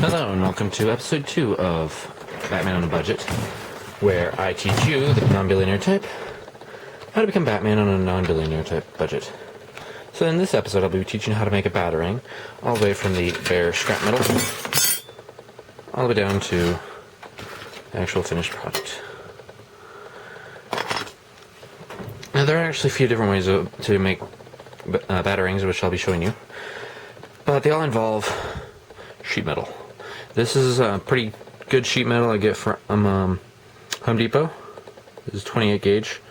Hello and welcome to episode 2 of Batman on a Budget, where I teach you, the non-billionaire type, how to become Batman on a non-billionaire type budget. So in this episode I'll be teaching you how to make a batarang, all the way from the bare scrap metal, all the way down to the actual finished product. Now there are actually a few different ways to make batarangs, which I'll be showing you, but they all involve sheet metal. This is a pretty good sheet metal I get from Home Depot. This is 28 gauge.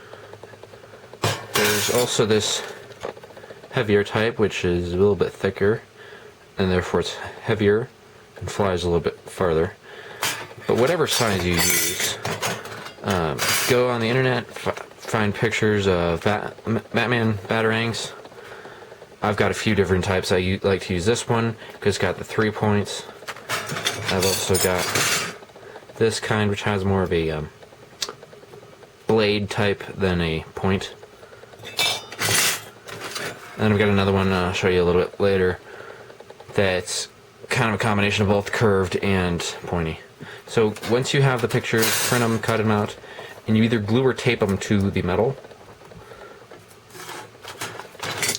There's also this heavier type, which is a little bit thicker, and therefore it's heavier and flies a little bit farther. But whatever size you use, go on the internet, find pictures of Batman batarangs. I've got a few different types. I like to use this one because it's got the 3 points. I've also got this kind, which has more of a blade type than a point. And I've got another one I'll show you a little bit later that's kind of a combination of both curved and pointy. So once you have the pictures, print them, cut them out, and you either glue or tape them to the metal.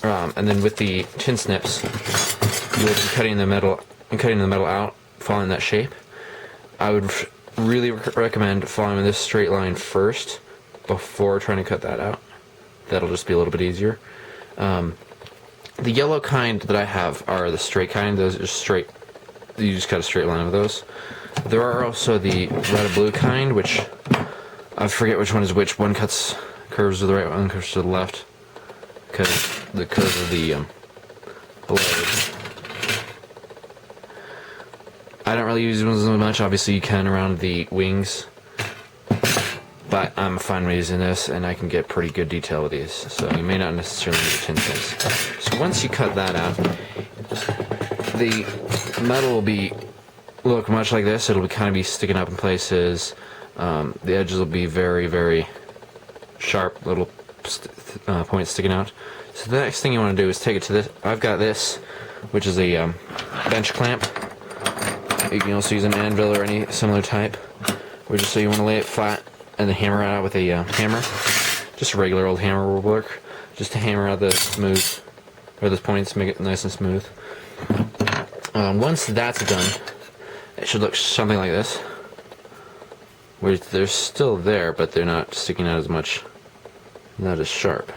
And then with the tin snips, you'll be cutting the metal out, following that shape. I would really recommend following this straight line first before trying to cut that out. That'll just be a little bit easier. The yellow kind that I have are the straight kind. Those are straight. You just cut a straight line with those. There are also the red and blue kind, which I forget which one is which. One curves to the right, one curves to the left, because the curve of the blade. I don't really use them as much. Obviously you can around the wings, but I'm fine with using this, and I can get pretty good detail with these, so you may not necessarily need tin pins. So once you cut that out, the metal will look much like this. It'll kind of be sticking up in places. The edges will be very, very sharp, little points sticking out. So the next thing you want to do is take it to this. I've got this, which is a bench clamp. You can also use an anvil or any similar type, which is so you want to lay it flat and then hammer it out with a hammer. Just a regular old hammer will work, just to hammer out the points, make it nice and smooth. Once that's done, it should look something like this, where they're still there, but they're not sticking out as much, not as sharp.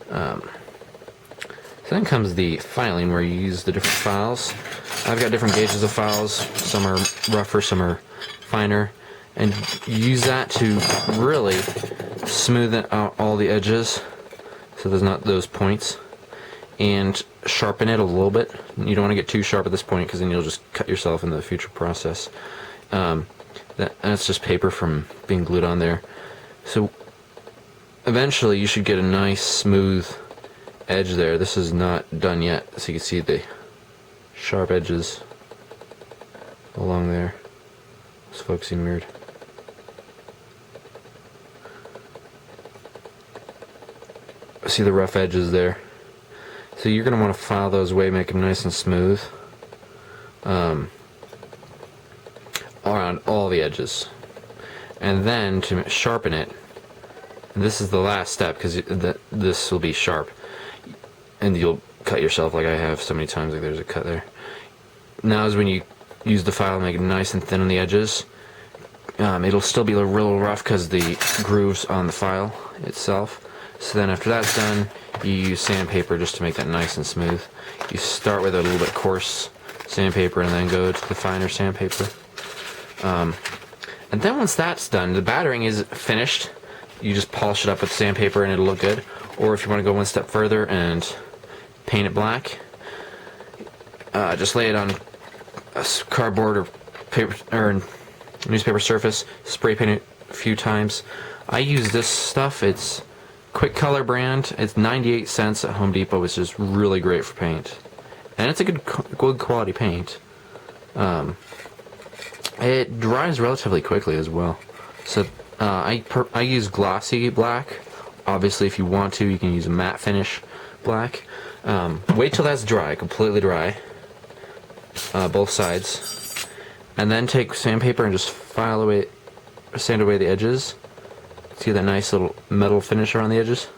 So then comes the filing, where you use the different files. I've got different gauges of files. Some are rougher, some are finer, and you use that to really smooth out all the edges, so there's not those points, and sharpen it a little bit. You don't want to get too sharp at this point, because then you'll just cut yourself in the future process. That's just paper from being glued on there. So eventually you should get a nice smooth edge there. This is not done yet, so you can see the sharp edges along there. It's focusing weird. See the rough edges there. So you're going to want to file those away, make them nice and smooth around all the edges. And then to sharpen it, and this is the last step, because this will be sharp, and you'll cut yourself like I have so many times. Like there's a cut there. Now is when you use the file, make it nice and thin on the edges. It'll still be a little rough because the grooves on the file itself. So then after that's done, you use sandpaper just to make that nice and smooth. You start with a little bit coarse sandpaper and then go to the finer sandpaper. And then once that's done, the batarang is finished. You just polish it up with sandpaper and it'll look good. Or if you want to go one step further and paint it black, just lay it on a cardboard or paper or newspaper surface, spray paint it a few times. I use this stuff. It's Quick Color brand. It's 98 cents at Home Depot, which is really great for paint, and it's a good quality paint. It dries relatively quickly as well. So I use glossy black. Obviously, if you want to, you can use a matte finish black. Wait till that's dry, completely dry. both sides, and then take sandpaper and just sand away the edges. See that nice little metal finish around the edges?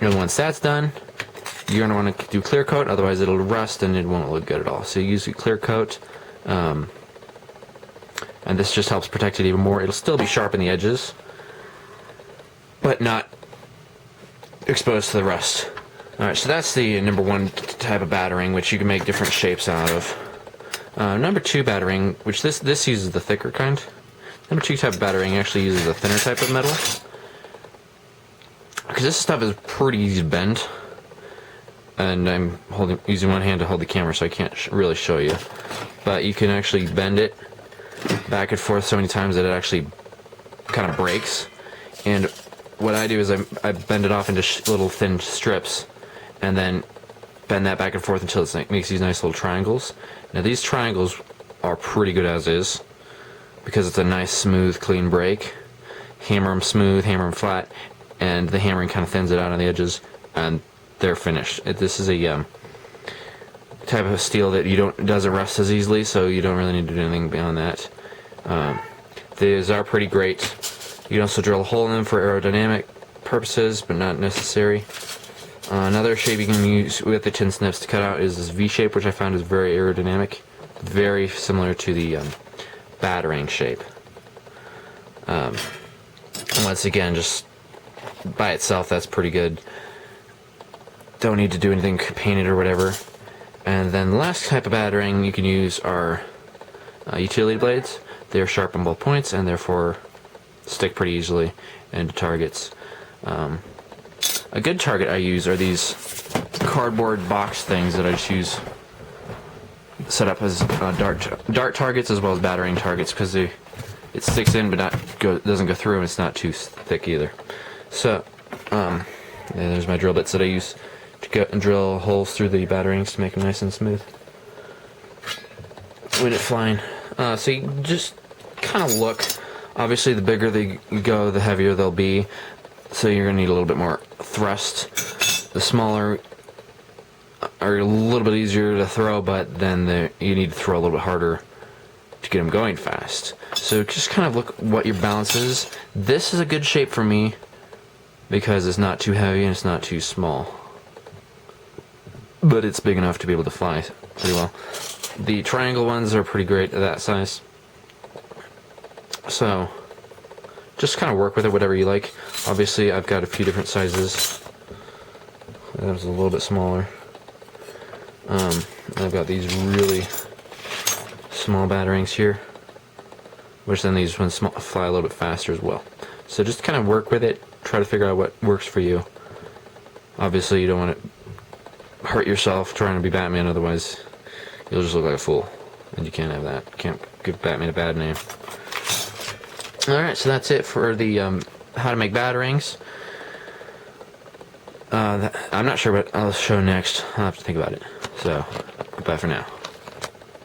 And once that's done, you're going to want to do clear coat, otherwise it'll rust and it won't look good at all. So you use a clear coat, and this just helps protect it even more. It'll still be sharp in the edges, but not exposed to the rust. Alright, so that's the number 1 type of battering, which you can make different shapes out of. Number 2 battering, which this uses the thicker kind. Number 2 type of battering actually uses a thinner type of metal, because this stuff is pretty easy to bend. And I'm using one hand to hold the camera, so I can't really show you. But you can actually bend it back and forth so many times that it actually kind of breaks. And what I do is I bend it off into little thin strips, and then bend that back and forth until it makes these nice little triangles. Now these triangles are pretty good as is, because it's a nice smooth clean break. Hammer them smooth, hammer them flat, and the hammering kind of thins it out on the edges, and they're finished. This is a type of steel that doesn't rust as easily, so you don't really need to do anything beyond that. These are pretty great. You can also drill a hole in them for aerodynamic purposes, but not necessary. Another shape you can use with the tin snips to cut out is this V shape, which I found is very aerodynamic, very similar to the battering shape. And once again, just by itself, that's pretty good. Don't need to do anything painted or whatever. And then the last type of battering you can use are utility blades. They're sharp on both points and therefore stick pretty easily into targets. A good target I use are these cardboard box things that I just use set up as dart targets as well as battering targets, because it sticks in but doesn't go through, and it's not too thick either. So yeah, there's my drill bits that I use to go and drill holes through the batterings to make them nice and smooth when it's flying. So you just kind of look. Obviously, the bigger they go, the heavier they'll be. So you're gonna need a little bit more thrust. The smaller are a little bit easier to throw, but then you need to throw a little bit harder to get them going fast. So just kind of look what your balance is. This is a good shape for me because it's not too heavy and it's not too small, but it's big enough to be able to fly pretty well. The triangle ones are pretty great at that size. So just kind of work with it, whatever you like. Obviously, I've got a few different sizes. That was a little bit smaller. I've got these really small batterings here, which then these ones fly a little bit faster as well. So just kind of work with it. Try to figure out what works for you. Obviously, you don't want to hurt yourself trying to be Batman, otherwise you'll just look like a fool, and you can't have that. You can't give Batman a bad name. Alright, so that's it for the how to make batterings. I'm not sure what I'll show next. I'll have to think about it. So, goodbye for now.